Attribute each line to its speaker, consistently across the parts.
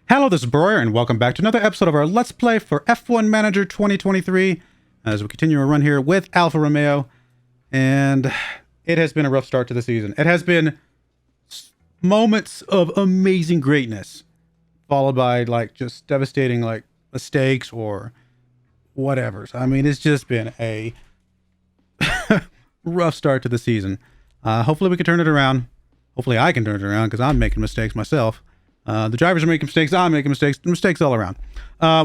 Speaker 1: Hello, this is Broyar, and welcome back to another episode of our Let's Play for F1 Manager 2023, as we continue our run here with Alfa Romeo, and it has been a rough start to the season. It has been moments of amazing greatness, followed by, just devastating, mistakes or whatever. So, I mean, it's just been a rough start to the season. Hopefully we can turn it around. Hopefully I can turn it around, because I'm making mistakes myself. The drivers are making mistakes. I'm making mistakes all around.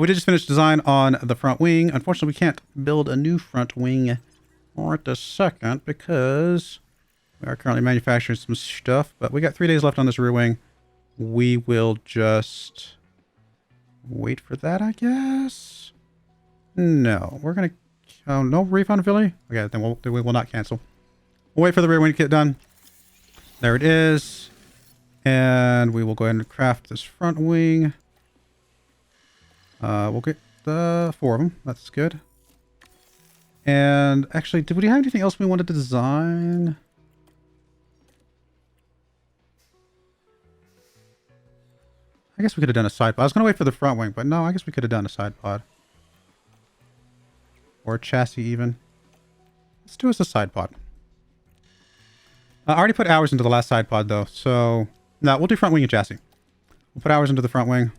Speaker 1: We did just finish design on the front wing. Unfortunately, we can't build a new front wing right this second because we are currently manufacturing some stuff. But we got 3 days left on this rear wing. We will just wait for that, I guess. No, we're going to... no refund, Philly? Okay, then we will not cancel. We'll wait for the rear wing to get done. There it is. And we will go ahead and craft this front wing. We'll get the 4 of them. That's good. And actually, did we have anything else we wanted to design? I guess we could have done a side pod. I was going to wait for the front wing, but no, I guess we could have done a side pod. Or a chassis even. Let's do us a side pod. I already put hours into the last side pod though, so... No, we'll do front wing and chassis. We'll put hours into the front wing.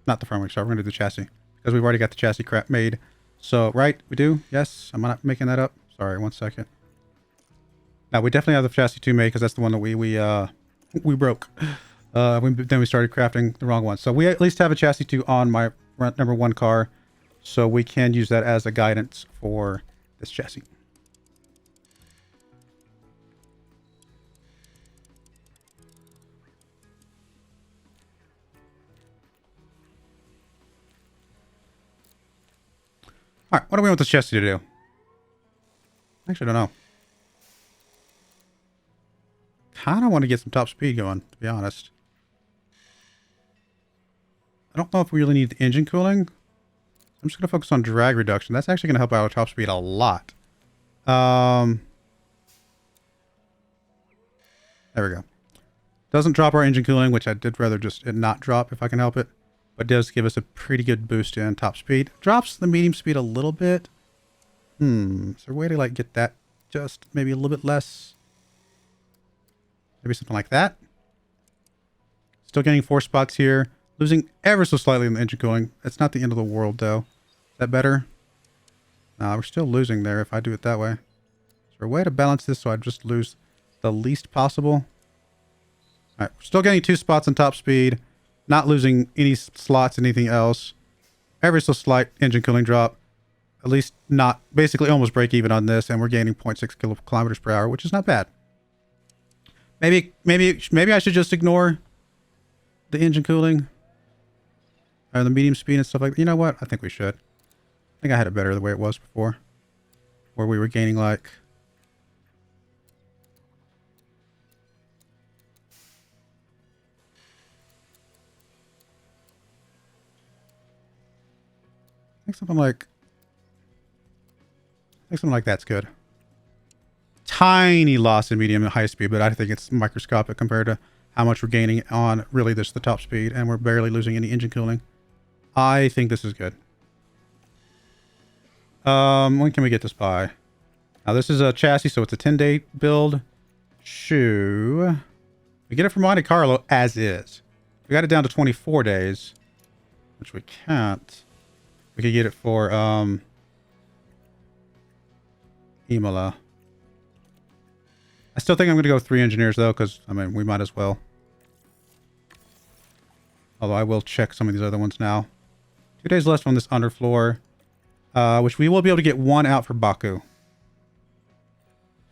Speaker 1: Not the front wing, sorry. We're going to do the chassis. Because we've already got the chassis crap made. So, right? We do? Yes? I'm not making that up. Sorry, 1 second. Now, we definitely have the chassis 2 made because that's the one that we broke. Then we started crafting the wrong one. So, we at least have a chassis 2 on my number 1 car. So, we can use that as a guidance for this chassis. Alright, what do we want this chassis to do? I actually don't know. Kinda want to get some top speed going, to be honest. I don't know if we really need the engine cooling. I'm just going to focus on drag reduction. That's actually going to help out our top speed a lot. There we go. Doesn't drop our engine cooling, which I did rather just it not drop if I can help it. But does give us a pretty good boost in top speed. Drops the medium speed a little bit. Is there a way to get that just maybe a little bit less? Maybe something like that. Still getting 4 spots here. Losing ever so slightly in the engine cooling. It's not the end of the world though. Is that better? No, we're still losing there if I do it that way. Is there a way to balance this so I just lose the least possible? Alright, we're still getting 2 spots in top speed. Not losing any slots, anything else. Ever so slight engine cooling drop. At least not, basically almost break even on this, and we're gaining 0.6 kilometers per hour, which is not bad. Maybe I should just ignore the engine cooling. Or the medium speed and stuff like that. You know what? I think we should. I think I had it better the way it was before. Where we were gaining I think something like that's good. Tiny loss in medium and high speed, but I think it's microscopic compared to how much we're gaining on really the top speed, and we're barely losing any engine cooling. I think this is good. When can we get this by? Now this is a chassis, so it's a 10-day build. Shoo. We get it from Monte Carlo as is. We got it down to 24 days, which we can't. We could get it for, Imola. I still think I'm going to go 3 engineers, though, because, I mean, we might as well. Although I will check some of these other ones now. 2 days left on this underfloor, which we will be able to get 1 out for Baku.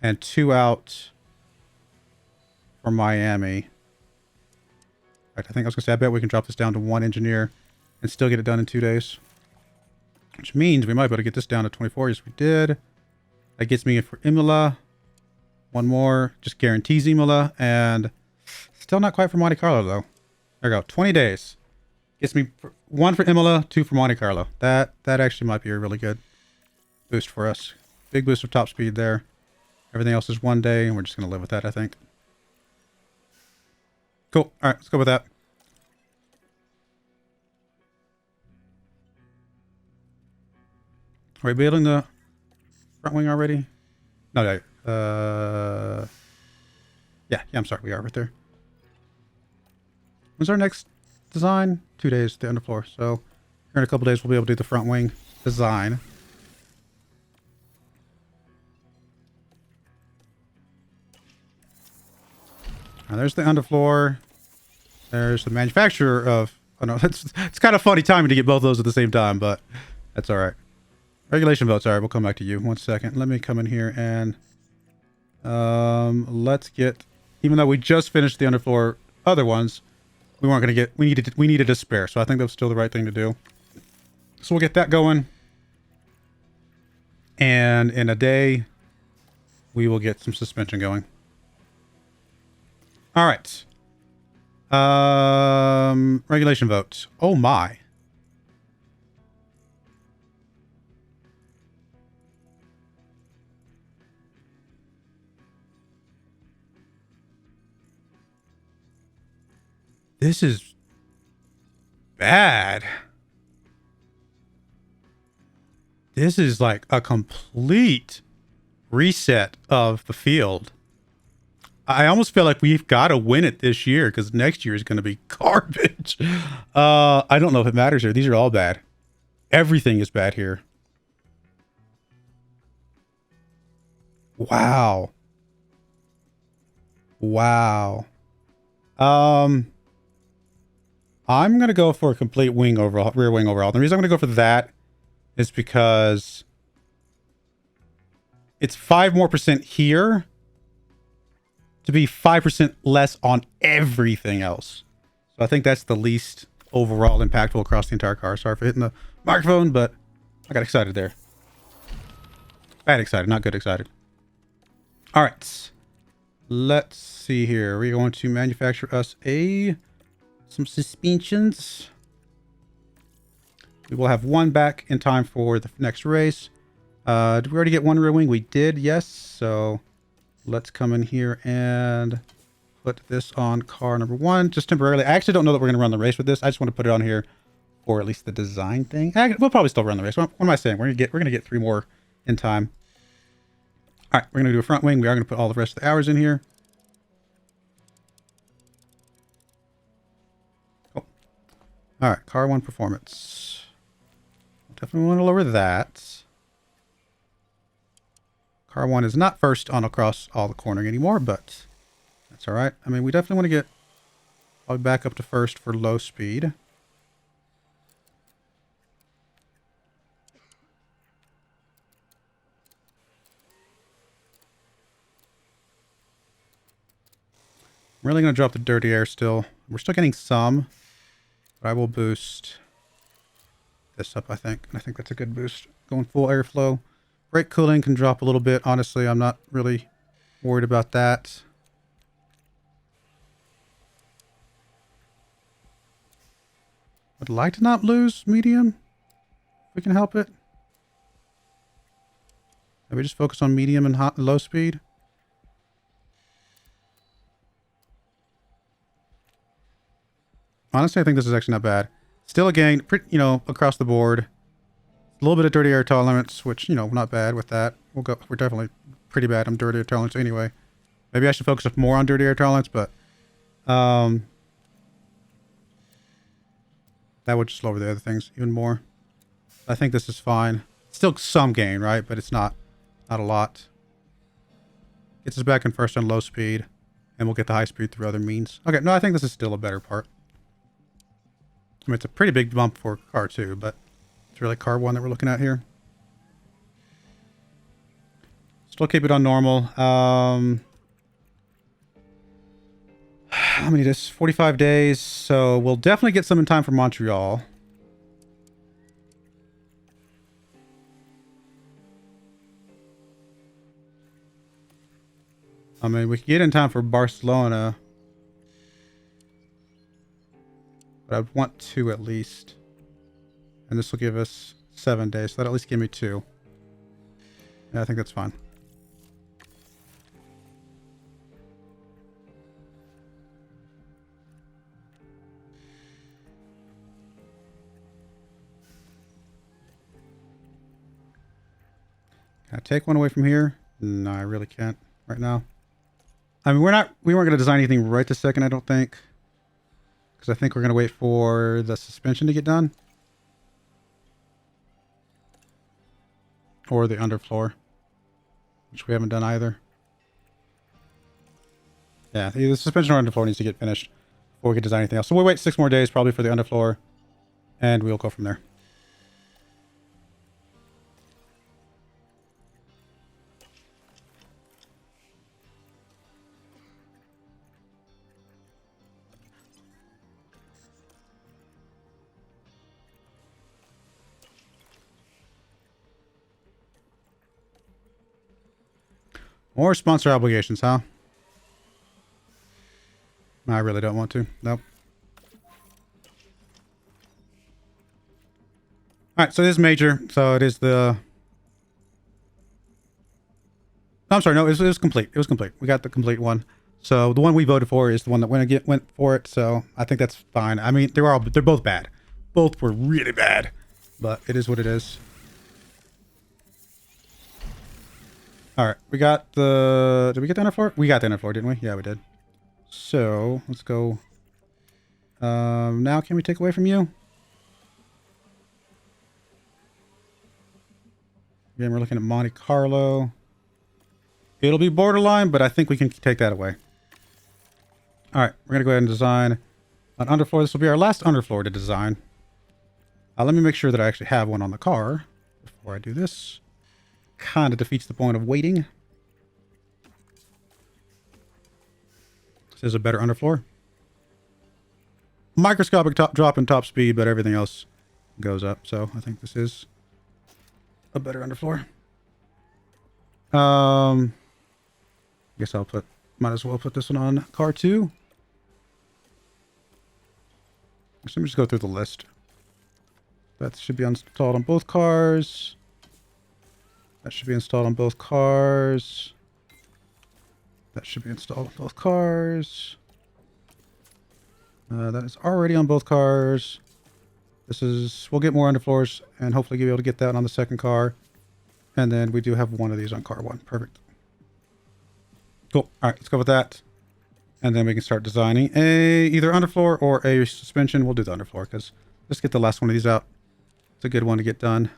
Speaker 1: And 2 out for Miami. Right, I think I was going to say, I bet we can drop this down to 1 engineer and still get it done in 2 days. Which means we might be able to get this down to 24. Yes, we did. That gets me in for Imola. 1 more. Just guarantees Imola. And still not quite for Monte Carlo, though. There we go. 20 days. Gets me 1 for Imola, 2 for Monte Carlo. That actually might be a really good boost for us. Big boost of top speed there. Everything else is 1 day, and we're just going to live with that, I think. Cool. All right, let's go with that. Are we building the front wing already? No, yeah, I'm sorry. We are right there. When's our next design? 2 days, the underfloor. So here in a couple days, we'll be able to do the front wing design. Now there's the underfloor. There's the manufacturer of... Oh no, it's kind of funny timing to get both of those at the same time, but that's all right. Regulation votes. All right, we'll come back to you. 1 second. Let me come in here and let's get... Even though we just finished the underfloor other ones, we weren't going to get... We needed a spare, so I think that's still the right thing to do. So we'll get that going. And in a day, we will get some suspension going. All right. Regulation vote. Oh my. This is bad. This is like a complete reset of the field. I almost feel like we've got to win it this year because next year is going to be garbage. I don't know if it matters here. These are all bad. Everything is bad here. Wow. Wow. I'm going to go for a complete wing overhaul, rear wing overhaul. The reason I'm going to go for that is because it's 5% more here to be 5% less on everything else. So I think that's the least overall impactful across the entire car. Sorry for hitting the microphone, but I got excited there. Bad excited, not good excited. All right. Let's see here. We're going to manufacture us some suspensions. We will have one back in time for the next race. Did we already get one rear wing? We did, yes. So let's come in here and put this on car number 1, just temporarily. I actually don't know that we're going to run the race with this. I just want to put it on here for at least the design thing. We'll probably still run the race. What am I saying? We're going to get 3 more in time. All right, we're going to do a front wing. We are going to put all the rest of the hours in here. Cool. All right, car 1 performance. Definitely want to lower that. Car 1 is not first on across all the cornering anymore, but that's all right. I mean, we definitely want to get probably back up to first for low speed. I'm really going to drop the dirty air still. We're still getting some, but I will boost this up, I think. And I think that's a good boost. Going full airflow. Brake cooling can drop a little bit. Honestly, I'm not really worried about that. Would like to not lose medium, if we can help it. Maybe just focus on medium and low speed. Honestly, I think this is actually not bad. Still a gain, across the board. A little bit of dirty air tolerance, which, not bad with that. We're definitely pretty bad on dirty air tolerance anyway. Maybe I should focus more on dirty air tolerance, but that would just lower the other things even more. I think this is fine. Still some gain, right? But it's not a lot. Gets us back in first on low speed, and we'll get the high speed through other means. Okay, no, I think this is still a better part. I mean, it's a pretty big bump for car 2, but it's really car 1 that we're looking at here. Still keep it on normal. How many days? 45 days. So we'll definitely get some in time for Montreal. I mean, we can get in time for Barcelona. But I'd want 2 at least. And this will give us 7 days. So that'll at least give me 2. Yeah, I think that's fine. Can I take one away from here? No, I really can't right now. I mean, we weren't going to design anything right this second, I don't think. Because I think we're going to wait for the suspension to get done. Or the underfloor. Which we haven't done either. Yeah, the suspension or underfloor needs to get finished before we can design anything else. So we'll wait 6 more days probably for the underfloor. And we'll go from there. More sponsor obligations, huh? I really don't want to. Nope. Alright, so it is major. So it is the... No, I'm sorry. No, it was complete. It was complete. We got the complete one. So the one we voted for is the one that went for it. So I think that's fine. I mean, they're both bad. Both were really bad. But it is what it is. Alright, we got the... Did we get the underfloor? We got the underfloor, didn't we? Yeah, we did. So, let's go. Now can we take away from you? Again, we're looking at Monte Carlo. It'll be borderline, but I think we can take that away. Alright, we're going to go ahead and design an underfloor. This will be our last underfloor to design. Let me make sure that I actually have one on the car before I do this. Kind of defeats the point of waiting. This is a better underfloor. Microscopic drop in top speed, but everything else goes up. So I think this is a better underfloor. Guess might as well put this one on car 2. So let me just go through the list. That should be installed on both cars. That should be installed on both cars. That should be installed on both cars. That is already on both cars. We'll get more underfloors and hopefully be able to get that on the second car. And then we do have one of these on car 1. Perfect. Cool. All right, let's go with that. And then we can start designing either underfloor or a suspension. We'll do the underfloor because let's get the last one of these out. It's a good one to get done.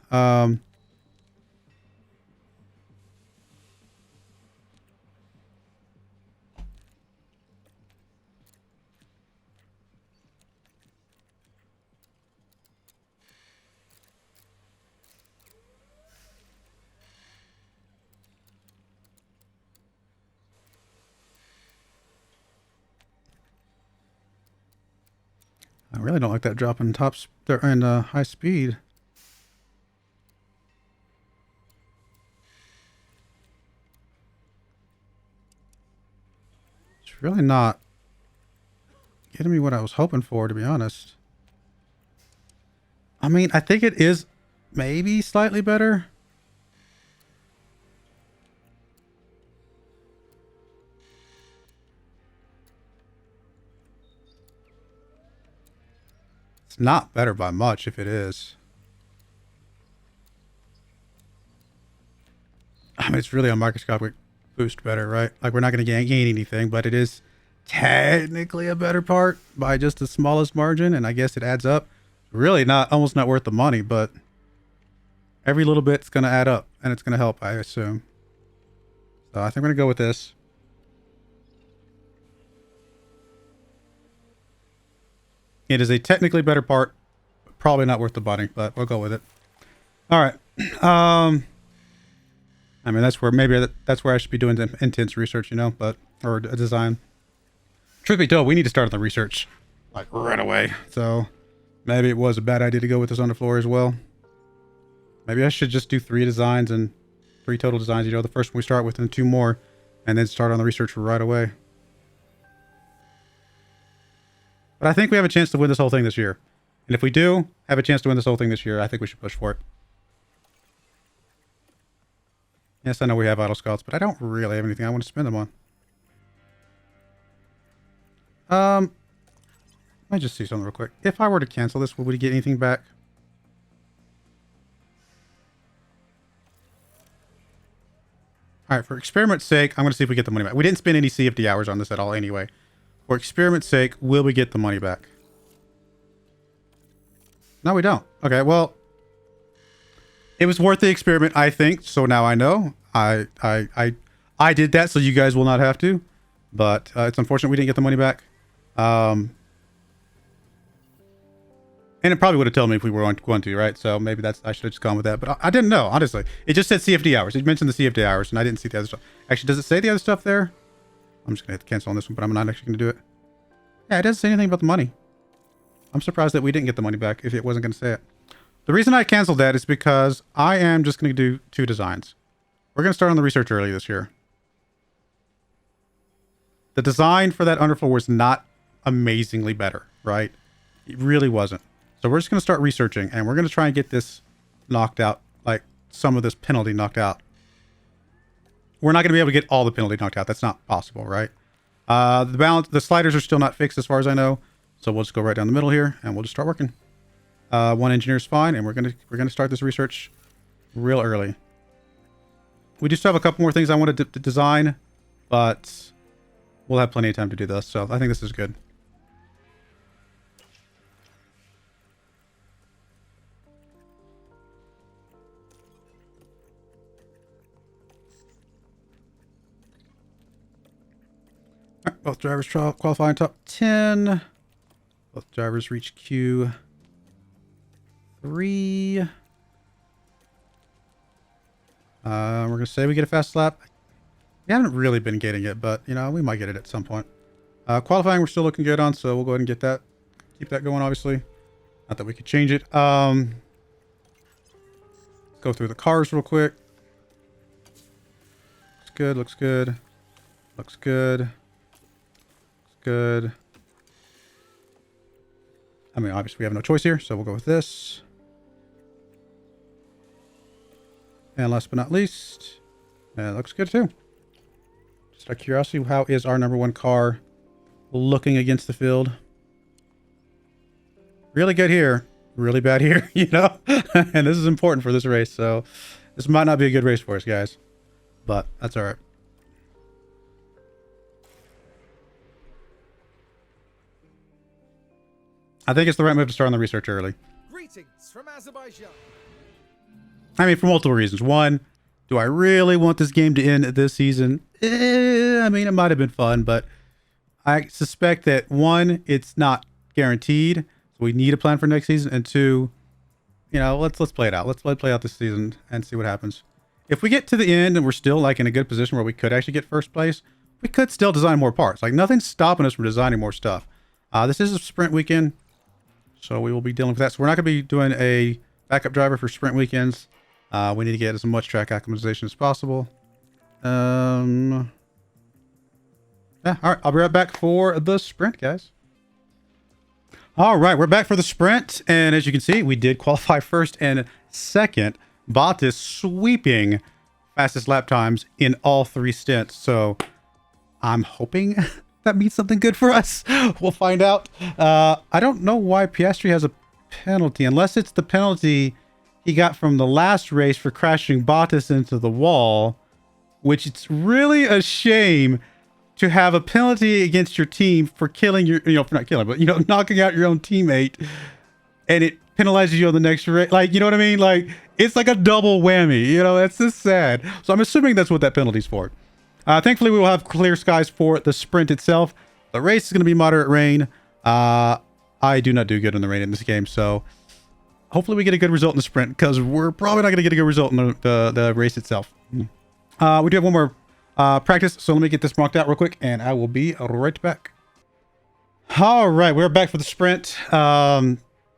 Speaker 1: I really don't like that drop in high speed. It's really not getting me what I was hoping for, to be honest. I mean, I think it is maybe slightly better. It's not better by much if it is. I mean, it's really a microscopic boost better, right? Like, we're not going to gain anything, but it is technically a better part by just the smallest margin, and I guess it adds up. Really almost not worth the money, but every little bit's going to add up, and it's going to help, I assume. So I think we're going to go with this. It is a technically better part, but probably not worth the money, but we'll go with it. All right. I mean, that's where I should be doing the intense research, you know, or a design. Truth be told, we need to start on the research like right away. So maybe it was a bad idea to go with this underfloor as well. Maybe I should just do 3 designs and 3 total designs. You know, the first one we start with and 2 more, and then start on the research right away. But I think we have a chance to win this whole thing this year. And if we do have a chance to win this whole thing this year, I think we should push for it. Yes, I know we have auto scouts, but I don't really have anything I want to spend them on. Let me just see something real quick. If I were to cancel this, would we get anything back? All right, for experiment's sake, I'm going to see if we get the money back. We didn't spend any CFD hours on this at all anyway. For experiment's sake, will we get the money back? No, we don't. Okay, well, it was worth the experiment, I think. So now I know. I did that, so you guys will not have to. But it's unfortunate we didn't get the money back. And it probably would have told me if we were going to, right? So maybe I should have just gone with that. But I didn't know, honestly. It just said CFD hours. It mentioned the CFD hours, and I didn't see the other stuff. Actually, does it say the other stuff there? I'm just going to hit cancel on this one, but I'm not actually going to do it. Yeah, it doesn't say anything about the money. I'm surprised that we didn't get the money back if it wasn't going to say it. The reason I canceled that is because I am just going to do 2 designs. We're going to start on the research early this year. The design for that underfloor was not amazingly better, right? It really wasn't. So we're just going to start researching, and we're going to try and get this knocked out, like some of this penalty knocked out. We're not going to be able to get all the penalty knocked out. That's not possible, right? The sliders are still not fixed as far as I know. So we'll just go right down the middle here, and we'll just start working. 1 engineer is fine, and we're gonna start this research real early. We do still have a couple more things I wanted to design, but we'll have plenty of time to do this. So I think this is good. All right, both drivers qualify in top 10. Both drivers reach Q3. We're going to say we get a fast lap. We haven't really been getting it, but, you know, we might get it at some point. Qualifying, we're still looking good on, so we'll go ahead and get that. Keep that going, obviously. Not that we could change it. Go through the cars real quick. Looks good, looks good. Looks good. Looks good. I mean, obviously we have no choice here, so we'll go with this. And last but not least, it looks good too. Just out of curiosity, how is our number 1 car looking against the field? Really good here, really bad here, you know? And this is important for this race, so this might not be a good race for us, guys. But that's all right. I think it's the right move to start on the research early.
Speaker 2: Greetings from Azerbaijan.
Speaker 1: I mean, for multiple reasons. One, do I really want this game to end this season? I mean, it might have been fun, but I suspect that 1, it's not guaranteed. So we need a plan for next season. And 2, you know, let's play it out. Let's play out this season and see what happens. If we get to the end and we're still like in a good position where we could actually get first place, we could still design more parts. Like nothing's stopping us from designing more stuff. This is a sprint weekend. So we will be dealing with that. So we're not going to be doing a backup driver for sprint weekends. We need to get as much track optimization as possible. Yeah, all right. I'll be right back for the sprint, guys. All right, we're back for the sprint. And as you can see, we did qualify first and second. Bottas sweeping fastest lap times in all 3 stints. So I'm hoping that means something good for us. We'll find out. I don't know why Piastri has a penalty, unless it's the penalty he got from the last race for crashing Bottas into the wall, which it's really a shame to have a penalty against your team for killing your, you know, for not killing, but, you know, knocking out your own teammate, and it penalizes you on the next race. Like, you know what I mean? Like, it's like a double whammy, you know, that's just sad. So I'm assuming that's what that penalty's for. Thankfully, we will have clear skies for the sprint itself. The race is going to be moderate rain. I do not do good in the rain in this game, so hopefully we get a good result in the sprint, because we're probably not going to get a good result in the race itself. We do have one more practice, so let me get this marked out real quick, and I will be right back. All right, we're back for the sprint.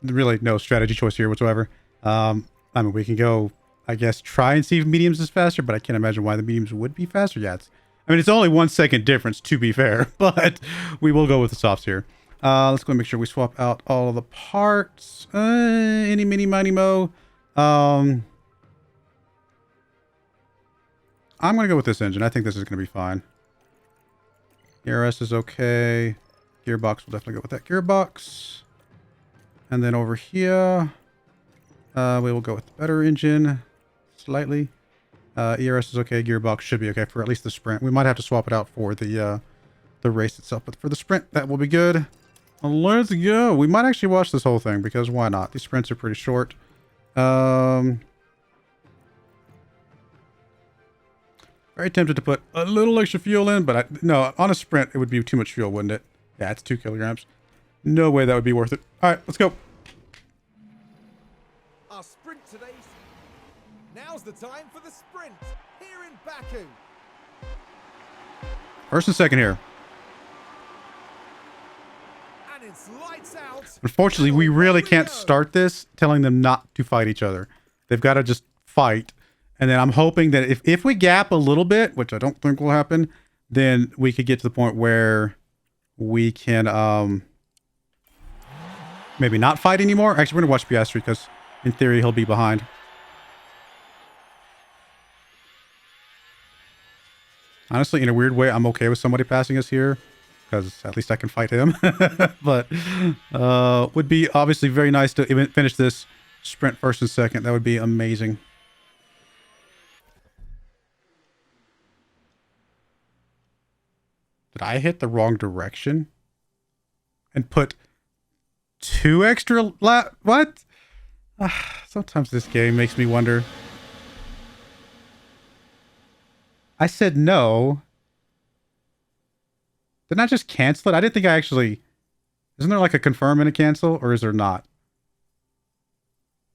Speaker 1: Really no strategy choice here whatsoever. I mean, we can go, I guess, try and see if mediums is faster, but I can't imagine why the mediums would be faster. Yeah, I mean, it's only 1 second difference, to be fair, but we will go with the softs here. Let's go and make sure we swap out all of the parts. Any, mini, miny, mo. I'm going to go with this engine. I think this is going to be fine. ERS is okay. Gearbox, we'll definitely go with that gearbox. And then over here, we will go with the better engine, slightly. ERS is okay. Gearbox should be okay for at least the sprint. We might have to swap it out for the race itself, but for the sprint, that will be good. Let's go. We might actually watch this whole thing because why not? These sprints are pretty short. Very tempted to put a little extra fuel in, but no, on a sprint, it would be too much fuel, wouldn't it? Yeah, it's 2 kilograms. No way that would be worth it. All right, let's go.
Speaker 2: Our sprint today. Now's the time for the sprint here in Baku.
Speaker 1: First and second here.
Speaker 2: And it's lights out.
Speaker 1: Unfortunately, we really can't start this telling them not to fight each other. They've got to just fight. And then I'm hoping that if we gap a little bit, which I don't think will happen, then we could get to the point where we can maybe not fight anymore. Actually, we're going to watch Piastri because in theory he'll be behind. Honestly, in a weird way, I'm okay with somebody passing us here because at least I can fight him. But would be obviously very nice to even finish this sprint first and second. That would be amazing. Did I hit the wrong direction? And put 2 extra what? Sometimes this game makes me wonder. I said no. Didn't I just cancel it? I didn't think I actually... Isn't there like a confirm and a cancel? Or is there not?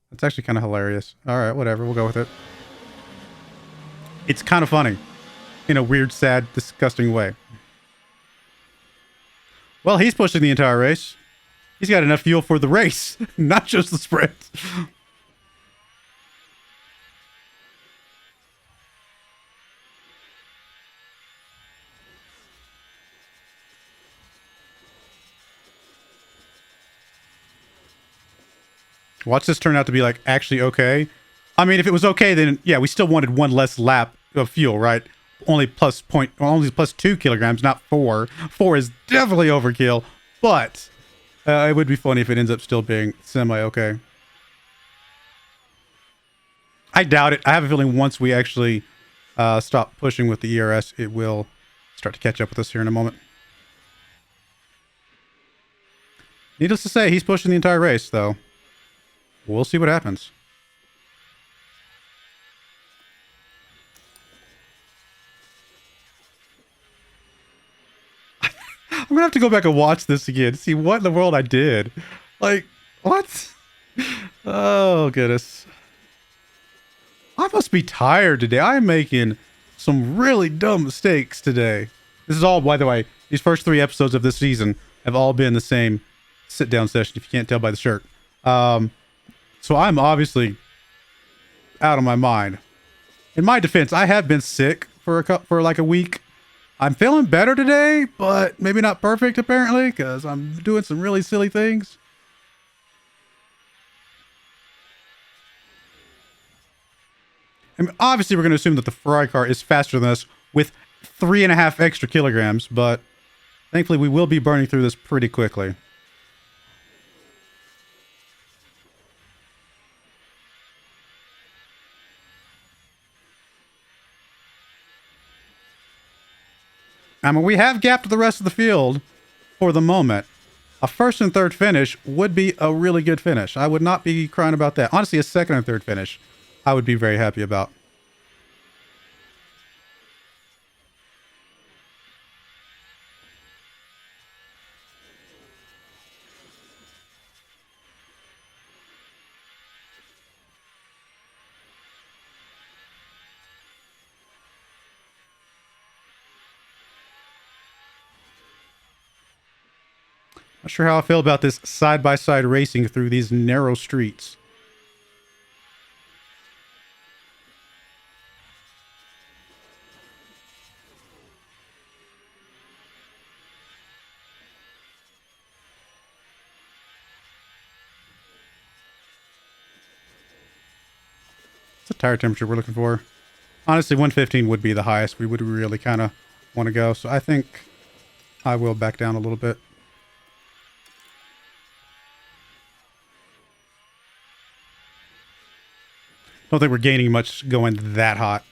Speaker 1: That's actually kind of hilarious. Alright, whatever. We'll go with it. It's kind of funny. In a weird, sad, disgusting way. Well, he's pushing the entire race. He's got enough fuel for the race. Not just the sprint. Watch this turn out to be like actually okay. I mean, if it was okay, then yeah, we still wanted 1 less lap of fuel, right? Only plus 2 kilograms, not 4. 4 is definitely overkill, but it would be funny if it ends up still being semi-okay. I doubt it. I have a feeling once we actually stop pushing with the ERS, it will start to catch up with us here in a moment. Needless to say, he's pushing the entire race, though. We'll see what happens. I'm gonna have to go back and watch this again, see what in the world I did. Like, what? Oh, goodness. I must be tired today. I am making some really dumb mistakes today. This is all, by the way, these first 3 episodes of this season have all been the same sit-down session, if you can't tell by the shirt. So I'm obviously out of my mind. In my defense, I have been sick for like a week. I'm feeling better today, but maybe not perfect apparently, because I'm doing some really silly things. I mean, obviously we're going to assume that the Ferrari car is faster than us with 3.5 extra kilograms, but thankfully we will be burning through this pretty quickly. I mean, we have gapped the rest of the field for the moment. A first and third finish would be a really good finish. I would not be crying about that. Honestly, a second and third finish, I would be very happy about. Not sure how I feel about this side-by-side racing through these narrow streets. What's the tire temperature we're looking for? Honestly, 115 would be the highest. We would really kind of want to go. So I think I will back down a little bit. Don't think we're gaining much going that hot.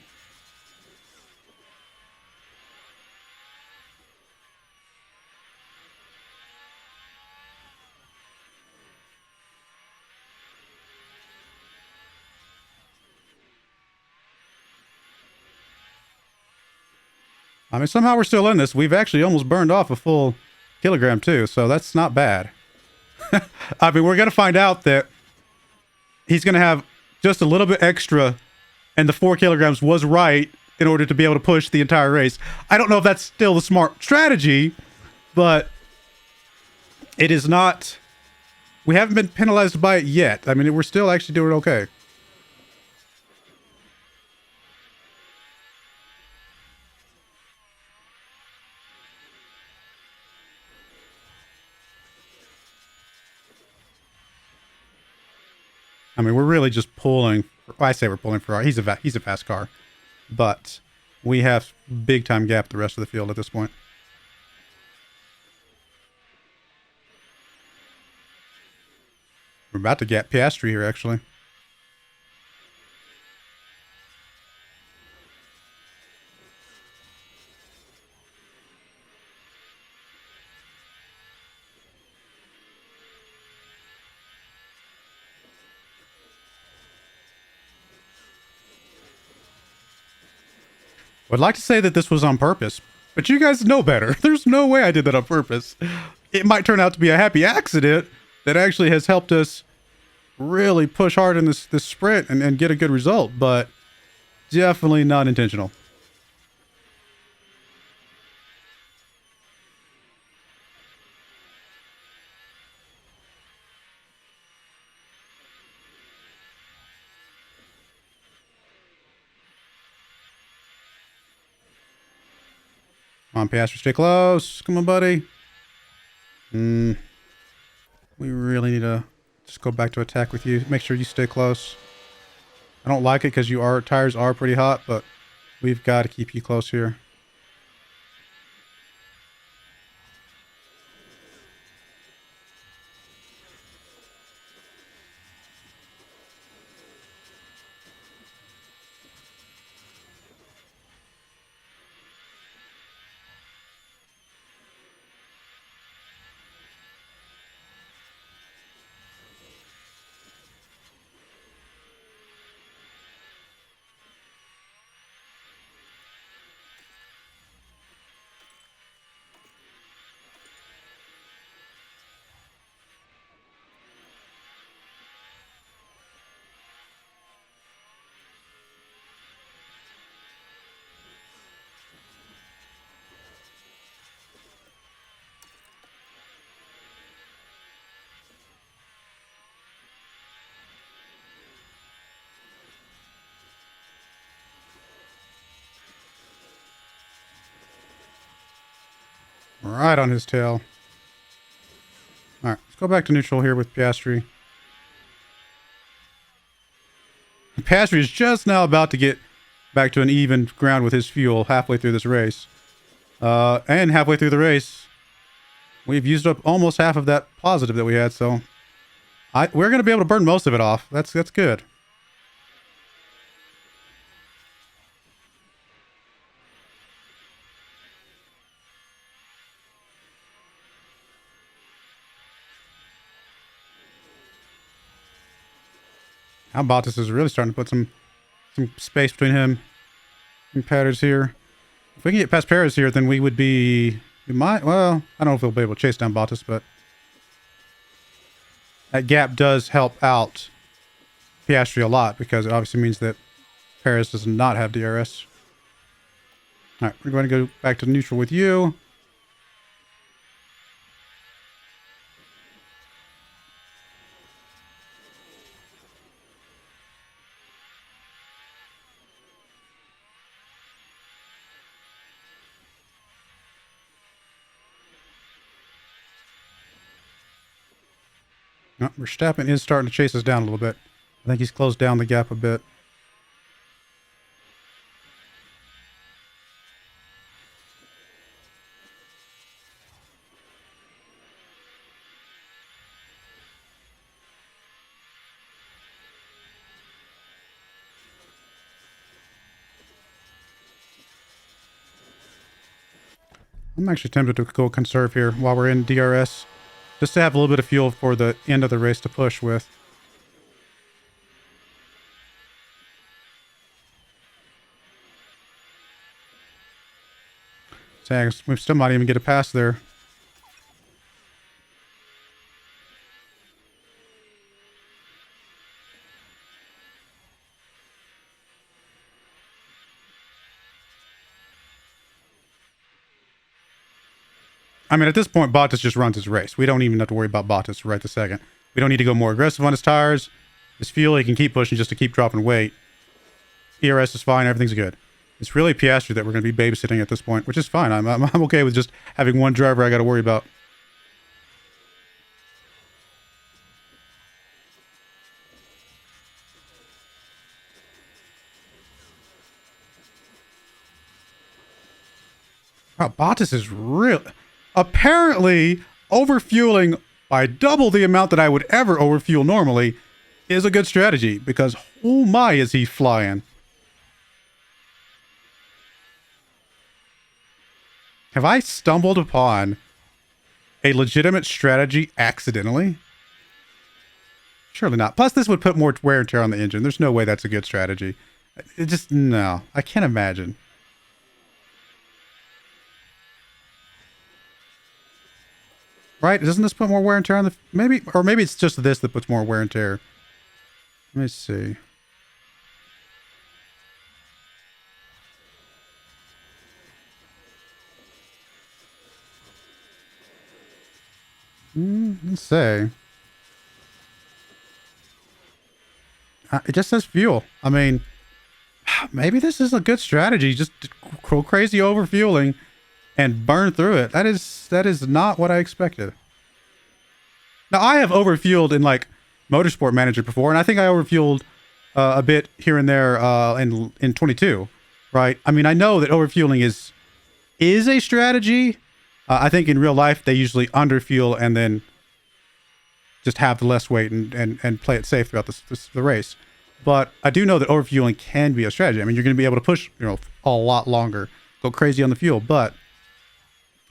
Speaker 1: I mean, somehow we're still in this. We've actually almost burned off a full kilogram too, so that's not bad. I mean, we're going to find out that he's going to have just a little bit extra, and the 4 kilograms was right in order to be able to push the entire race. I don't know if that's still the smart strategy, but it is not. We haven't been penalized by it yet. I mean, we're still actually doing okay. I mean, we're really just pulling. Well, I say we're pulling for. He's a fast car, but we have big time gap the rest of the field at this point. We're about to gap Piastri here, actually. Would like to say that this was on purpose, but you guys know better. There's no way I did that on purpose. It might turn out to be a happy accident that actually has helped us really push hard in this sprint and get a good result, but definitely not intentional. Come on, Piastri, stay close. Come on, buddy. We really need to just go back to attack with you. Make sure you stay close. I don't like it because tires are pretty hot, but we've got to keep you close here. Right on his tail. All right, let's go back to neutral here with Piastri. Piastri is just now about to get back to an even ground with his fuel halfway through this race. And halfway through the race, we've used up almost half of that positive that we had, so we're going to be able to burn most of it off. That's good. Now Bottas is really starting to put some space between him and Perez here. If we can get past Perez here, then we might, well, I don't know if we'll be able to chase down Bottas, but that gap does help out Piastri a lot because it obviously means that Perez does not have DRS. All right, we're going to go back to neutral with you. Oh, Verstappen is starting to chase us down a little bit. I think he's closed down the gap a bit. I'm actually tempted to go conserve here while we're in DRS. Just to have a little bit of fuel for the end of the race to push with. Dang, we still might even get a pass there. I mean, at this point, Bottas just runs his race. We don't even have to worry about Bottas right this second. We don't need to go more aggressive on his tires. His fuel, he can keep pushing just to keep dropping weight. ERS is fine. Everything's good. It's really Piastri that we're going to be babysitting at this point, which is fine. I'm okay with just having one driver I got to worry about. Wow, Bottas is real. Apparently, overfueling by double the amount that I would ever overfuel normally is a good strategy, because oh my, is he flying. Have I stumbled upon a legitimate strategy accidentally? Surely not. Plus, this would put more wear and tear on the engine. There's no way that's a good strategy. It just, no. I can't imagine. Right? Doesn't this put more wear and tear on the... Maybe, or maybe it's just this that puts more wear and tear. Let me see. Let's say. It just says fuel. I mean, maybe this is a good strategy. Just go crazy overfueling and burn through it. That is not what I expected. Now, I have overfueled in like Motorsport Manager before, and I think I overfueled a bit here and there in 22, right? I mean, I know that overfueling is a strategy. I think in real life, they usually underfuel and then just have the less weight and play it safe throughout the race. But I do know that overfueling can be a strategy. I mean, you're going to be able to push, a lot longer, go crazy on the fuel. But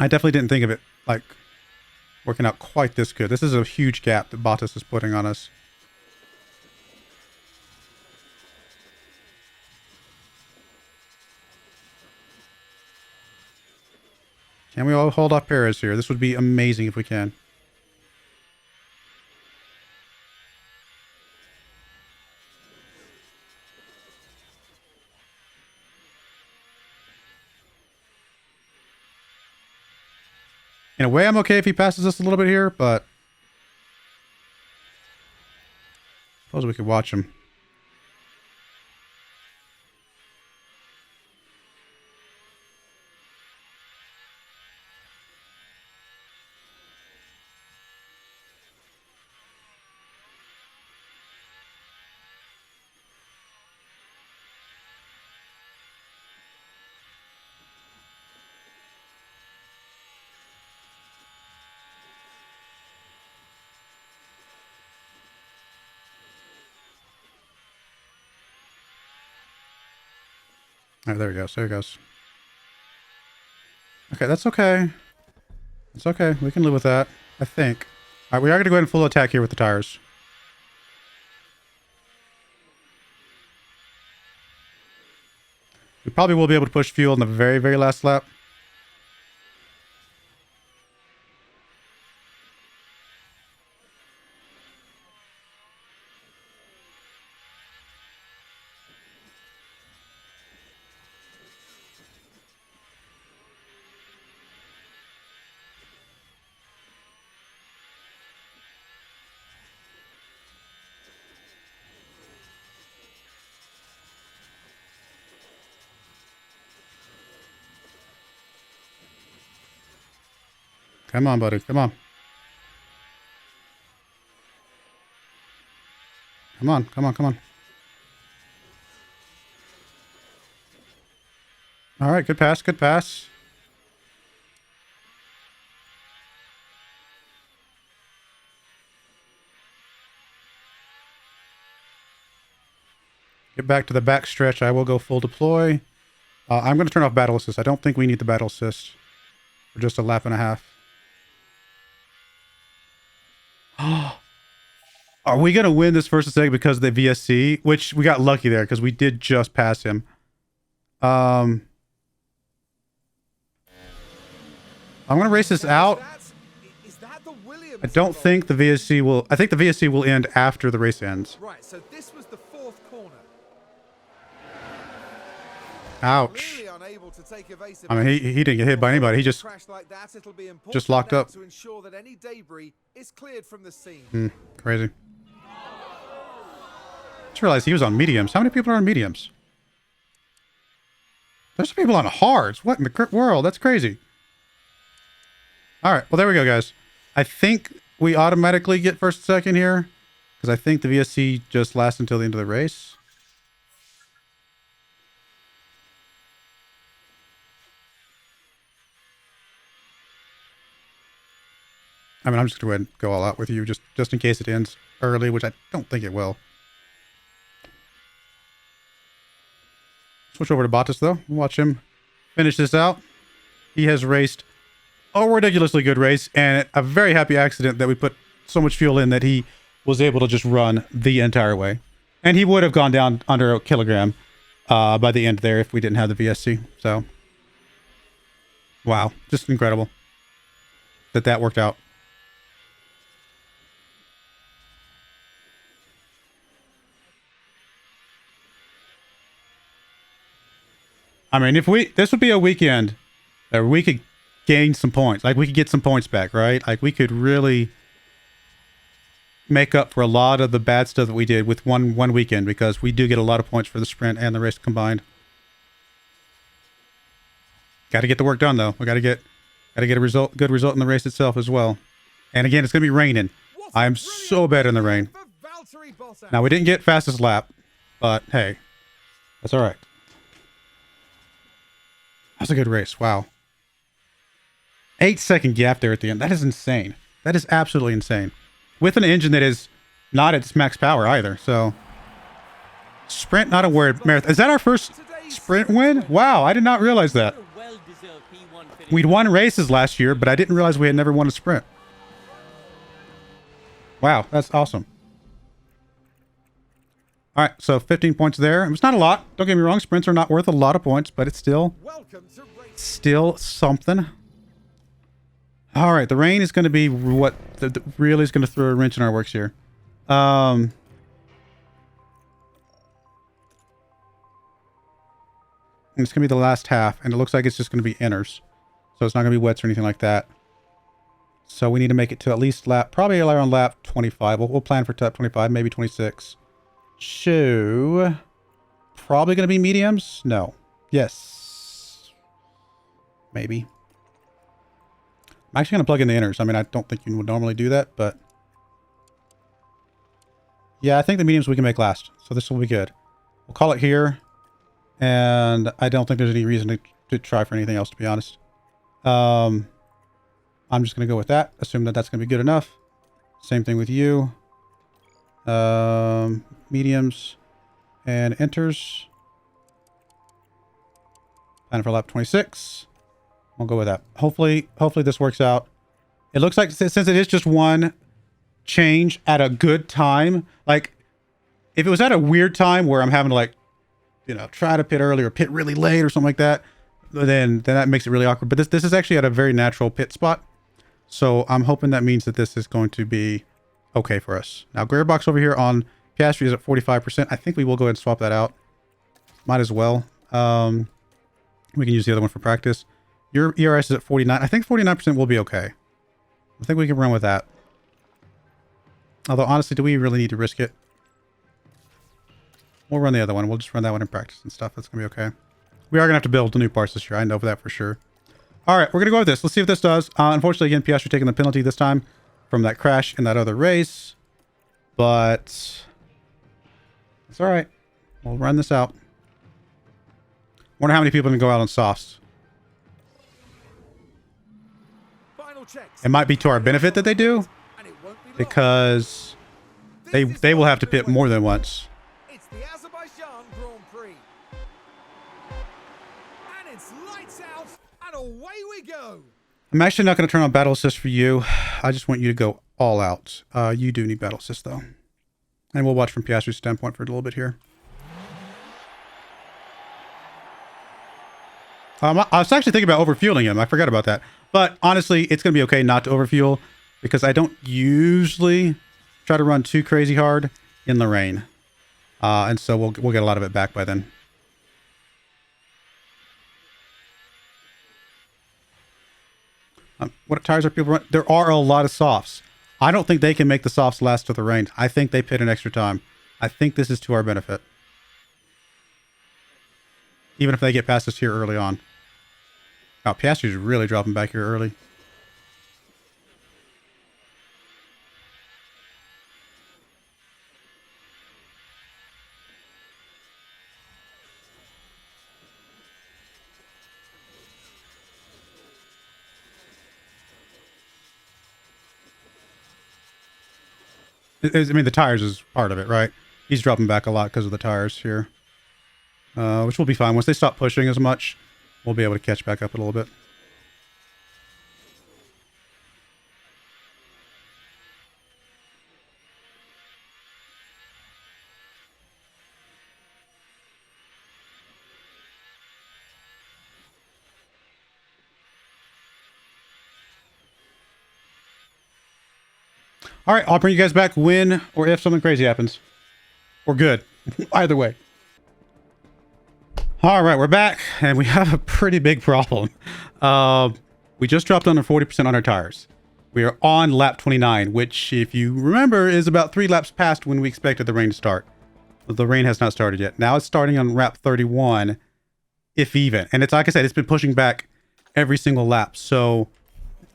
Speaker 1: I definitely didn't think of it like working out quite this good. This is a huge gap that Bottas is putting on us. Can we all hold off Perez here? This would be amazing if we can. In a way, I'm okay if he passes us a little bit here, but I suppose we could watch him. All right, there he goes. There he goes. Okay, that's okay. It's okay. We can live with that, I think. All right, we are going to go ahead and full attack here with the tires. We probably will be able to push fuel in the very, very last lap. Come on, buddy. Come on. Come on. Come on. Come on. All right. Good pass. Good pass. Get back to the back stretch. I will go full deploy. I'm going to turn off battle assist. I don't think we need the battle assist for just a lap and a half. Are we going to win this first leg because of the VSC? Which we got lucky there because we did just pass him. I'm going to race this out.
Speaker 2: Is that the Williams
Speaker 1: I don't think the VSC will... I think the VSC will end after the race ends.
Speaker 2: Right, so this was the fourth corner.
Speaker 1: Ouch.
Speaker 2: Clearly unable to take evasive
Speaker 1: I mean, he didn't get hit by anybody. He just
Speaker 2: like that, it'll be important
Speaker 1: just locked up.
Speaker 2: to ensure that any debris is cleared from the scene.
Speaker 1: Crazy. Just realized he was on mediums. How many people are on mediums? There's people on hards. What in the world? That's crazy. All right. Well, there we go, guys. I think we automatically get first and second here because I think the VSC just lasts until the end of the race. I mean, I'm just going to go ahead and go all out with you just in case it ends early, which I don't think it will. Switch over to Bottas, though. Watch him finish this out. He has raced a ridiculously good race and a very happy accident that we put so much fuel in that he was able to just run the entire way. And he would have gone down under a kilogram by the end there if we didn't have the VSC. So, wow. Just incredible that worked out. I mean, this would be a weekend that we could gain some points. Like, we could get some points back, right? Like, we could really make up for a lot of the bad stuff that we did with one weekend because we do get a lot of points for the sprint and the race combined. Got to get the work done, though. We got to get a good result in the race itself as well. And again, it's going to be raining. I'm so bad in the rain. Now, we didn't get fastest lap, but hey, that's all right. That's a good race. Wow. 8-second gap there at the end. That is insane. That is absolutely insane. With an engine that is not at its max power either. So, sprint, not a word. Marathon. Is that our first sprint win? Wow, I did not realize that. We'd won races last year, but I didn't realize we had never won a sprint. Wow, that's awesome. All right, so 15 points there. It's not a lot. Don't get me wrong. Sprints are not worth a lot of points, but it's still something. All right, the rain is going to be what really is going to throw a wrench in our works here. It's going to be the last half, and it looks like it's just going to be inners. So it's not going to be wets or anything like that. So we need to make it to at least probably around lap 25. We'll plan for lap 25, maybe 26. So, probably going to be mediums? No. Yes. Maybe. I'm actually going to plug in the inners. I mean, I don't think you would normally do that, but... yeah, I think the mediums we can make last. So this will be good. We'll call it here. And I don't think there's any reason to try for anything else, to be honest. I'm just going to go with that. Assume that that's going to be good enough. Same thing with you. Mediums and enters. Plan for lap 26. We'll go with that. Hopefully this works out. It looks like since it is just one change at a good time, like if it was at a weird time where I'm having to like, you know, try to pit early or pit really late or something like that, then that makes it really awkward. But this is actually at a very natural pit spot. So I'm hoping that means that this is going to be okay for us. Now, gearbox over here on Piastri is at 45%. I think we will go ahead and swap that out. Might as well. We can use the other one for practice. Your ERS is at 49. I think 49% will be okay. I think we can run with that. Although, honestly, do we really need to risk it? We'll run the other one. We'll just run that one in practice and stuff. That's going to be okay. We are going to have to build the new parts this year. I know that for sure. All right, we're going to go with this. Let's see if this does. Unfortunately, again, Piastri taking the penalty this time from that crash in that other race. But it's all right. We'll run this out. Wonder how many people can go out on softs. It might be to our benefit that they do, because they will have to pit more than once.
Speaker 2: It's the Azerbaijan Grand Prix. And it's lights out and away we go.
Speaker 1: I'm actually not going to turn on battle assist for you. I just want you to go all out. You do need battle assist though. And we'll watch from Piastri's standpoint for a little bit here. I was actually thinking about overfueling him. I forgot about that. But honestly, it's going to be okay not to overfuel because I don't usually try to run too crazy hard in the rain. And so we'll get a lot of it back by then. What tires are people running? There are a lot of softs. I don't think they can make the softs last to the rain. I think they pit an extra time. I think this is to our benefit. Even if they get past us here early on. Oh, Piastri's really dropping back here early. I mean, the tires is part of it, right? He's dropping back a lot because of the tires here. Which will be fine. Once they stop pushing as much, we'll be able to catch back up a little bit. All right, I'll bring you guys back when or if something crazy happens. Or good. Either way. All right, we're back, and we have a pretty big problem. We just dropped under 40% on our tires. We are on lap 29, which, if you remember, is about 3 laps past when we expected the rain to start. The rain has not started yet. Now it's starting on lap 31, if even. And it's like I said, it's been pushing back every single lap. So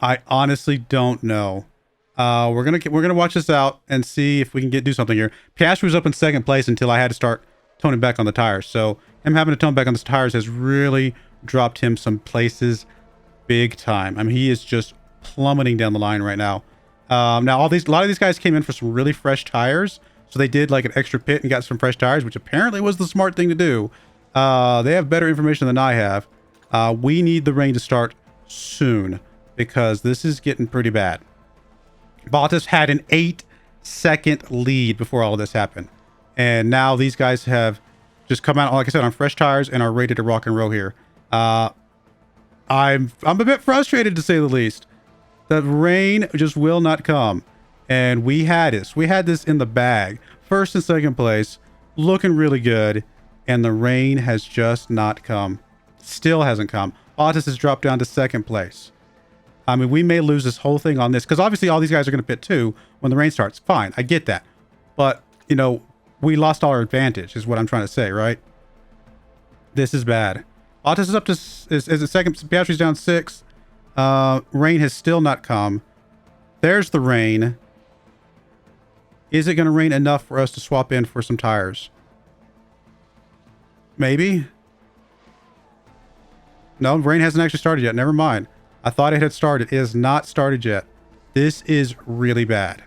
Speaker 1: I honestly don't know. We're gonna watch this out and see if we can do something here. Piastri was up in second place until I had to start toning back on the tires. So him having to tone back on the tires has really dropped him some places big time. I mean, he is just plummeting down the line right now. Now a lot of these guys came in for some really fresh tires, so they did like an extra pit and got some fresh tires, which apparently was the smart thing to do. They have better information than I have. We need the rain to start soon because this is getting pretty bad. Bottas had an 8-second lead before all of this happened. And now these guys have just come out, like I said, on fresh tires and are ready to rock and roll here. I'm a bit frustrated, to say the least. The rain just will not come. And we had this. We had this in the bag. First and second place. Looking really good. And the rain has just not come. Still hasn't come. Bottas has dropped down to second place. I mean, we may lose this whole thing on this, because obviously all these guys are going to pit too when the rain starts. Fine, I get that. But, you know, we lost all our advantage, is what I'm trying to say, right? This is bad. Bottas is up to is a second. Piastri's down 6. Rain has still not come. There's the rain. Is it going to rain enough for us to swap in for some tires? Maybe. No, rain hasn't actually started yet. Never mind. I thought it had started. It has not started yet. This is really bad.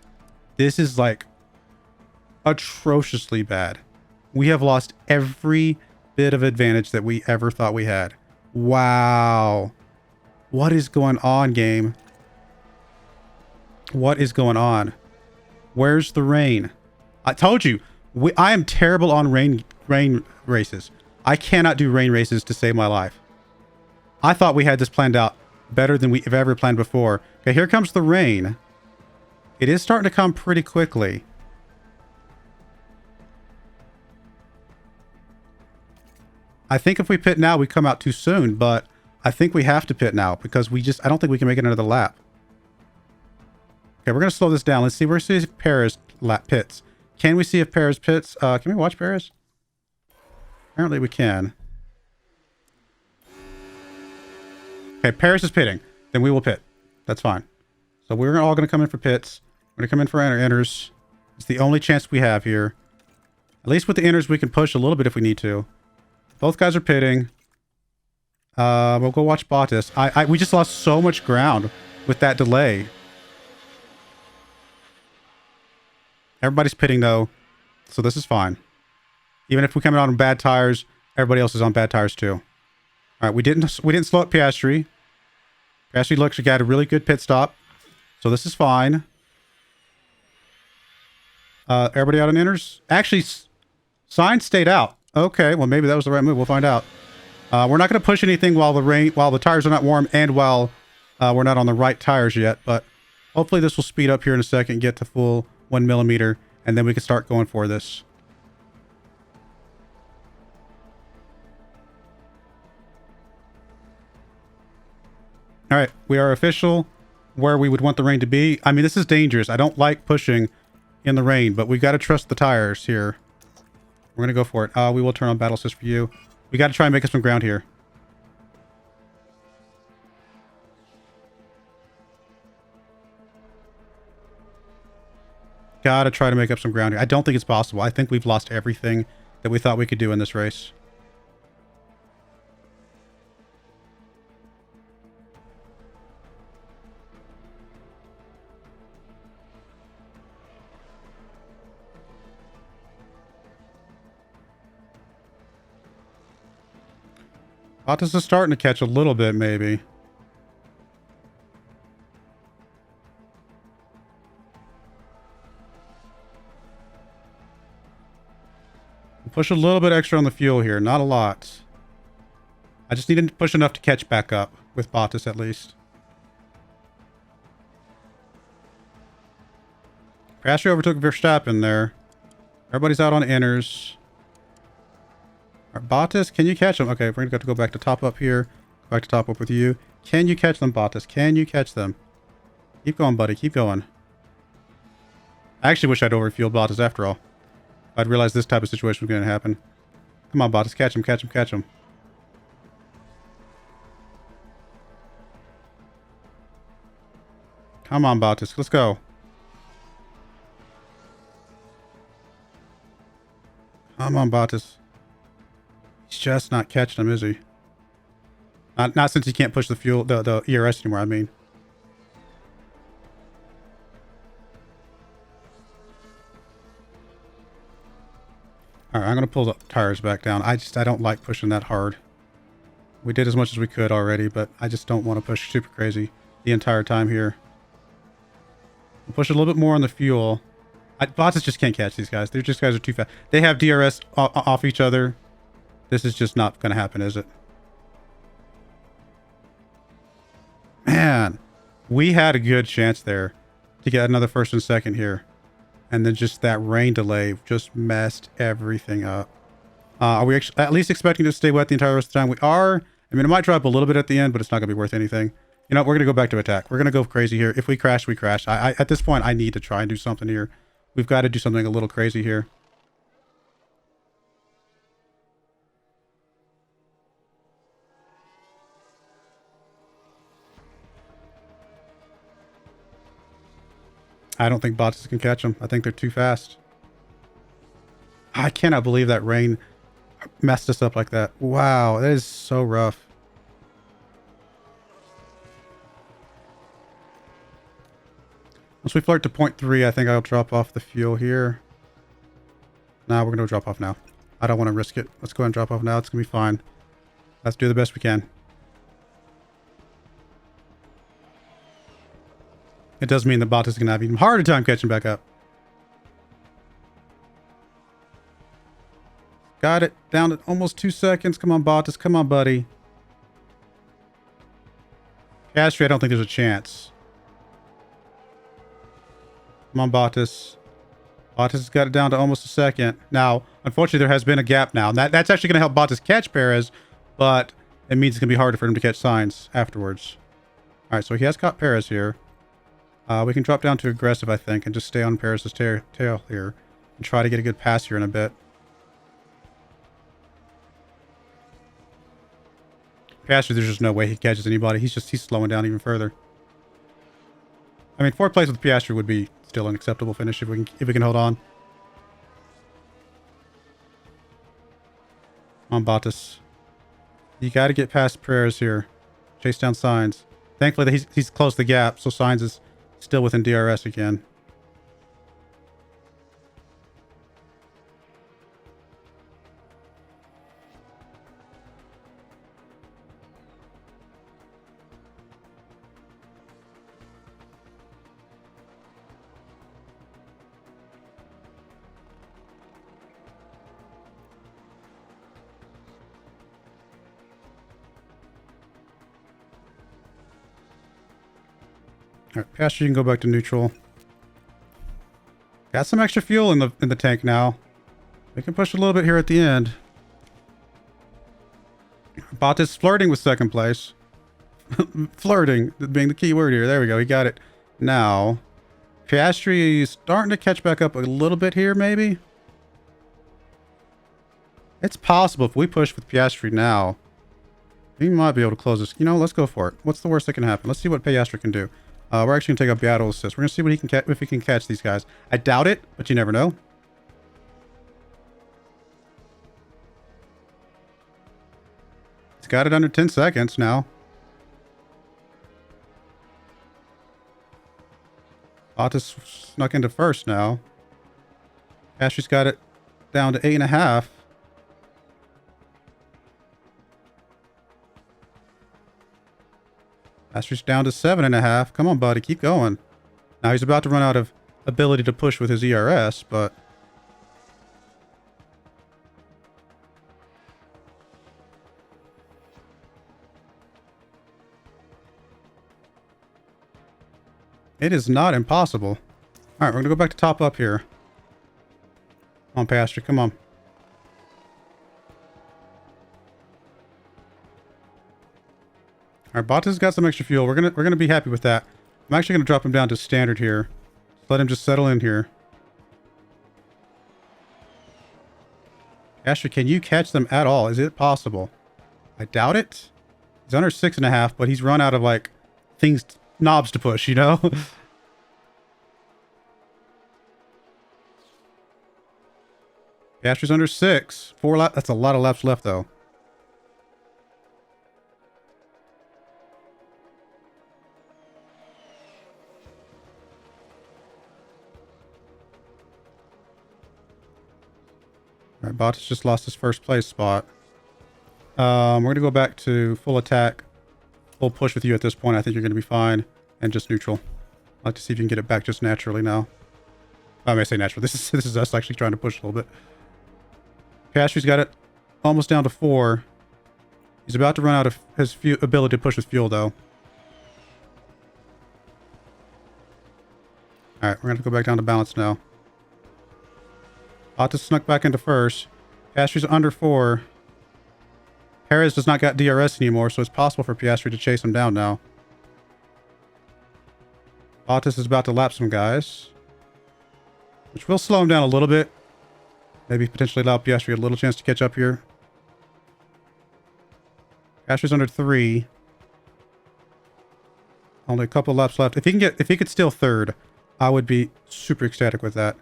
Speaker 1: This is like atrociously bad. We have lost every bit of advantage that we ever thought we had. Wow. What is going on, game? What is going on? Where's the rain? I told you, I am terrible on rain races. I cannot do rain races to save my life. I thought we had this planned out better than we've ever planned before. Okay, here comes the rain. It is starting to come pretty quickly. I think if we pit now, we come out too soon, but I think we have to pit now because I don't think we can make it another lap. Okay, we're going to slow this down. Let's see. We're going to see if Perez pits. Can we see if Perez pits? Can we watch Perez? Apparently we can. Okay, Perez is pitting. Then we will pit. That's fine. So we're all going to come in for pits. We're going to come in for enters. It's the only chance we have here. At least with the enters, we can push a little bit if we need to. Both guys are pitting. We'll go watch Bottas. We just lost so much ground with that delay. Everybody's pitting though, so this is fine. Even if we come out on bad tires, everybody else is on bad tires too. All right, we didn't slow up Piastri. Piastri looks like he had a really good pit stop, so this is fine. Everybody out on inners. Actually, Sainz stayed out. Okay, well maybe that was the right move. We'll find out. We're not going to push anything while the tires are not warm and while we're not on the right tires yet, but hopefully this will speed up here in a second, get to full 1 millimeter, and then we can start going for this. All right, we are official where we would want the rain to be. I mean, this is dangerous. I don't like pushing in the rain, but we got to trust the tires here. We're going to go for it. We will turn on battle assist for you. We got to try and make up some ground here. Got to try to make up some ground here. I don't think it's possible. I think we've lost everything that we thought we could do in this race. Bottas is starting to catch a little bit, maybe. Push a little bit extra on the fuel here. Not a lot. I just need to push enough to catch back up with Bottas at least. Piastri overtook Verstappen there. Everybody's out on inners. Bottas, can you catch them? Okay, we're going to have to go back to top up here. Go back to top up with you. Can you catch them, Bottas? Can you catch them? Keep going, buddy. Keep going. I actually wish I'd overfueled Bottas after all. I'd realized this type of situation was going to happen. Come on, Bottas. Catch him, catch him, catch him. Come on, Bottas. Let's go. Come on, Bottas. He's just not catching him, is he? Not since he can't push the fuel, the ERS anymore, I mean. Alright, I'm going to pull the tires back down. I don't like pushing that hard. We did as much as we could already, but I just don't want to push super crazy the entire time here. We'll push a little bit more on the fuel. Bottas just can't catch these guys. These guys are too fast. They have DRS off each other. This is just not going to happen, is it? Man, we had a good chance there to get another first and second here. And then just that rain delay just messed everything up. Are we at least expecting to stay wet the entire rest of the time? We are. I mean, it might drop a little bit at the end, but it's not going to be worth anything. You know, we're going to go back to attack. We're going to go crazy here. If we crash, we crash. At this point, I need to try and do something here. We've got to do something a little crazy here. I don't think Bottas can catch them. I think they're too fast. I cannot believe that rain messed us up like that. Wow, that is so rough. Once we flirt to 0.3, I think I'll drop off the fuel here. Nah, we're going to drop off now. I don't want to risk it. Let's go ahead and drop off now. It's going to be fine. Let's do the best we can. It does mean that Bottas is going to have even harder time catching back up. Got it. Down to almost 2 seconds. Come on, Bottas. Come on, buddy. Piastri, I don't think there's a chance. Come on, Bottas. Bottas has got it down to almost a second. Now, unfortunately, there has been a gap now. And that's actually going to help Bottas catch Perez, but it means it's going to be harder for him to catch Sainz afterwards. All right, so he has caught Perez here. We can drop down to aggressive, I think, and just stay on Perez's tail here and try to get a good pass here in a bit. Piastri, there's just no way he catches anybody. He's slowing down even further. I mean, 4th place with Piastri would be still an acceptable finish if we can hold on. Come on, Bottas. You got to get past Perez here. Chase down Sainz. Thankfully, he's closed the gap, so Sainz is still within DRS again. All right, Piastri, you can go back to neutral. Got some extra fuel in the tank now. We can push a little bit here at the end. Bottas flirting with second place. Flirting being the key word here. There we go. He got it. Now, Piastri is starting to catch back up a little bit here, maybe. It's possible if we push with Piastri now, we might be able to close this. You know, let's go for it. What's the worst that can happen? Let's see what Piastri can do. We're actually going to take up battle assist. We're going to see what he can if he can catch these guys. I doubt it, but you never know. He's got it under 10 seconds now. Bottas snuck into first now. Piastri's got it down to 8.5. Piastri's down to 7.5. Come on, buddy. Keep going. Now he's about to run out of ability to push with his ERS, but... it is not impossible. All right, we're going to go back to top up here. Come on, Piastri. Come on. All right, Bottas got some extra fuel. We're gonna be happy with that. I'm actually going to drop him down to standard here. Let him just settle in here. Piastri, can you catch them at all? Is it possible? I doubt it. He's under 6.5, but he's run out of, like, knobs to push, you know? Piastri's under 6. 4 laps. That's a lot of laps left, though. All right, Bottas just lost his first place spot. We're going to go back to full attack. Full push with you at this point. I think you're going to be fine. And just neutral. I'd like to see if you can get it back just naturally now. I may say natural. This is us actually trying to push a little bit. Piastri's got it almost down to 4. He's about to run out of his ability to push with fuel, though. Alright, we're going to go back down to balance now. Bottas snuck back into first. Piastri's under 4. Perez does not got DRS anymore, so it's possible for Piastri to chase him down now. Bottas is about to lap some guys, which will slow him down a little bit. Maybe potentially allow Piastri a little chance to catch up here. Piastri's under 3. Only a couple laps left. If he could steal third, I would be super ecstatic with that.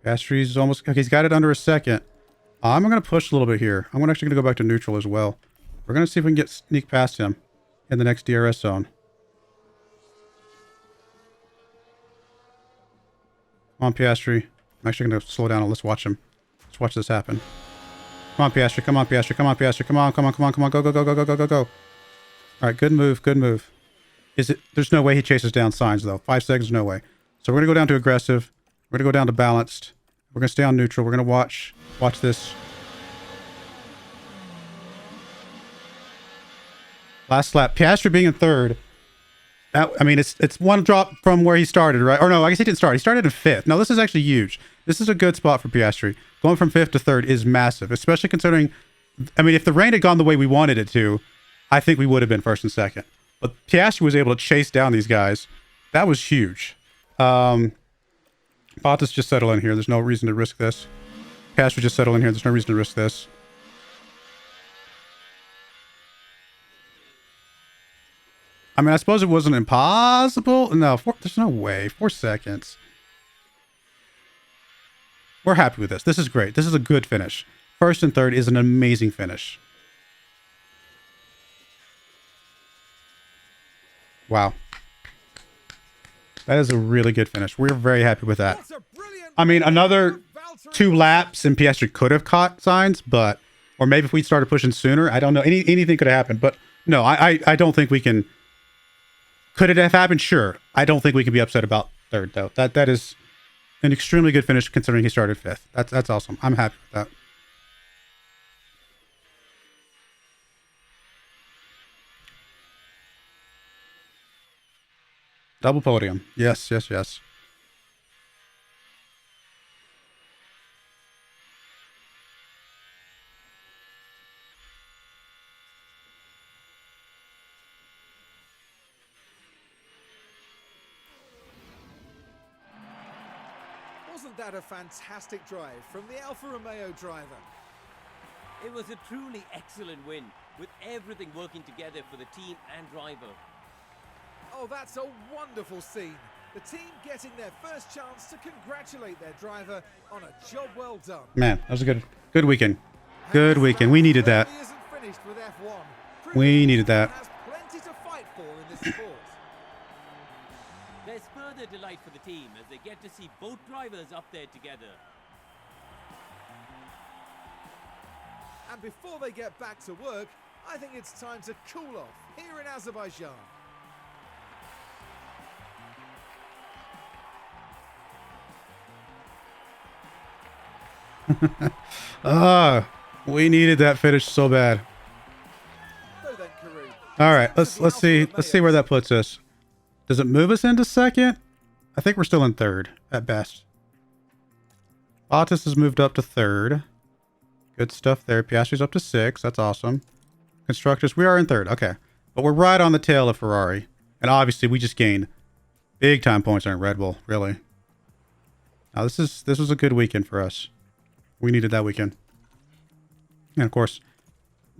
Speaker 1: Piastri's almost... okay, he's got it under a second. I'm going to push a little bit here. I'm actually going to go back to neutral as well. We're going to see if we can sneak past him in the next DRS zone. Come on, Piastri. I'm actually going to slow down and let's watch him. Let's watch this happen. Come on, Piastri. Come on, Piastri. Come on, Piastri. Come on, come on, come on, come on. Go, go, go, go, go, go, go, go. All right, good move, good move. There's no way he chases down Sainz, though. 5 seconds, no way. So we're going to go down to aggressive. We're going to go down to balanced. We're going to stay on neutral. We're going to watch this. Last lap. Piastri being in third. I mean, it's one drop from where he started, right? Or no, I guess he didn't start. He started in 5th. No, this is actually huge. This is a good spot for Piastri. Going from 5th to 3rd is massive, especially considering... I mean, if the rain had gone the way we wanted it to, I think we would have been 1st and 2nd. But Piastri was able to chase down these guys. That was huge. Bottas just settle in here. There's no reason to risk this. Piastri just settle in here. There's no reason to risk this. I mean, I suppose it wasn't impossible. No, there's no way. 4 seconds. We're happy with this. This is great. This is a good finish. 1st and 3rd is an amazing finish. Wow. That is a really good finish. We're very happy with that. I mean, another 2 laps and Piastri could have caught Sainz, but... or maybe if we started pushing sooner. I don't know. Anything could have happened. But no, I don't think we can... could it have happened? Sure. I don't think we can be upset about 3rd, though. That is an extremely good finish considering he started 5th. That's awesome. I'm happy with that. Double podium. Yes, yes, yes.
Speaker 2: Wasn't that a fantastic drive from the Alfa Romeo driver?
Speaker 3: It was a truly excellent win, with everything working together for the team and driver.
Speaker 2: Oh, that's a wonderful scene. The team getting their first chance to congratulate their driver on a job well done.
Speaker 1: Man, that was a good weekend. Good weekend. We needed that.
Speaker 2: Isn't finished with F1.
Speaker 1: We needed that.
Speaker 2: Has plenty to fight for in this sport.
Speaker 3: There's further delight for the team as they get to see both drivers up there together.
Speaker 2: And before they get back to work, I think it's time to cool off here in Azerbaijan.
Speaker 1: We needed that finish so bad.
Speaker 2: So then, Karun,
Speaker 1: All right, let's see where that puts us. Does it move us into 2nd? I think we're still in 3rd at best. Bottas has moved up to 3rd. Good stuff there. Piastri's up to 6. That's awesome. Constructors, we are in 3rd. Okay, but we're right on the tail of Ferrari, and obviously we just gained big time points on Red Bull. Really. Now this was a good weekend for us. We needed that weekend. And of course,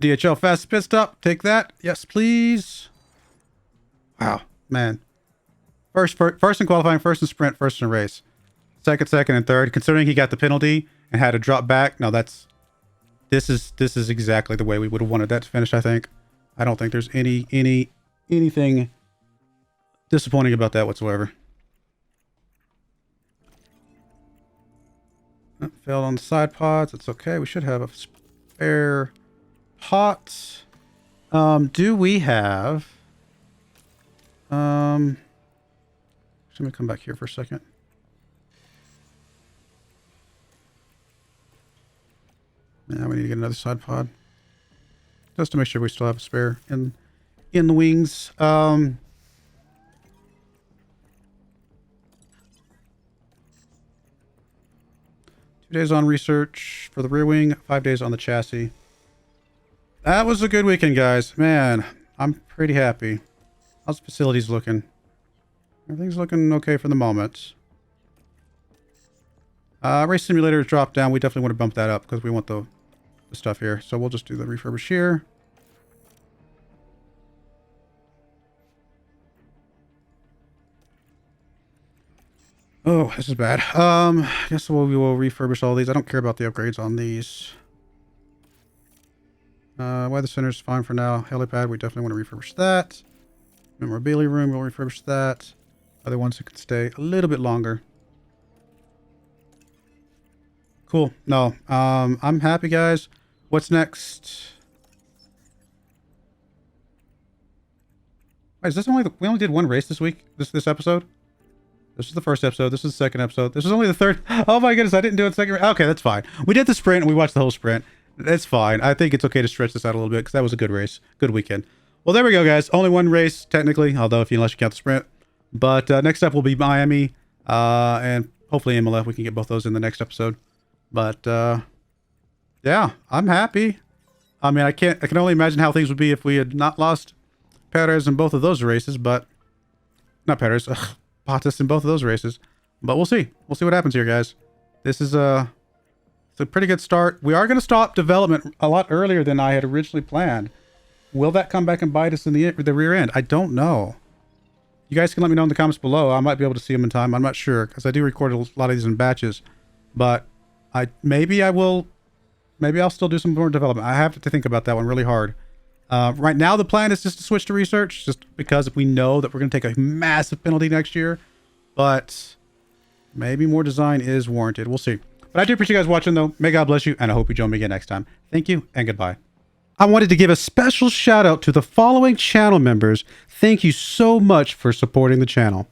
Speaker 1: DHL fast pit stop. Take that. Yes, please. Wow, man. First in qualifying, first in sprint, first in race. Second, and 3rd. Considering he got the penalty and had to drop back. No, this is exactly the way we would have wanted that to finish, I think. I don't think there's anything disappointing about that whatsoever. Failed on the side pods. It's okay. We should have a spare pot. Do we have... Let me come back here for a second. Yeah, we need to get another side pod. Just to make sure we still have a spare in the wings. 2 days on research for the rear wing, 5 days on the chassis. That was a good weekend, guys. Man, I'm pretty happy. How's the facilities looking? Everything's looking okay for the moment. Race simulator dropped down. We definitely want to bump that up because we want the stuff here. So we'll just do the refurbish here. Oh, this is bad. I guess we will refurbish all these. I don't care about the upgrades on these. Weather center's fine for now. Helipad, we definitely want to refurbish that. Memorabilia room, we'll refurbish that. Other ones that can stay a little bit longer. Cool. No, I'm happy, guys. What's next? Wait, is this we only did one race this week? This episode? This is the first episode. This is the second episode. This is only the third. Oh my goodness, I didn't do it second. Okay, that's fine. We did the sprint and we watched the whole sprint. That's fine. I think it's okay to stretch this out a little bit because that was a good race. Good weekend. Well, there we go, guys. Only one race, technically, although unless you count the sprint. But next up will be Miami and hopefully Imola. We can get both those in the next episode. But yeah, I'm happy. I mean, I can only imagine how things would be if we had not lost Perez in both of those races, but not Perez, Bottas in both of those races. But we'll see. We'll see what happens here, guys. This is it's a pretty good start. We are going to stop development a lot earlier than I had originally planned. Will that come back and bite us in the rear end? I don't know. You guys can let me know in the comments below. I might be able to see them in time. I'm not sure because I do record a lot of these in batches. But maybe I'll still do some more development. I have to think about that one really hard. Right now, the plan is just to switch to research, just because we know that we're going to take a massive penalty next year. But maybe more design is warranted. We'll see. But I do appreciate you guys watching, though. May God bless you, and I hope you join me again next time. Thank you, and goodbye. I wanted to give a special shout out to the following channel members. Thank you so much for supporting the channel.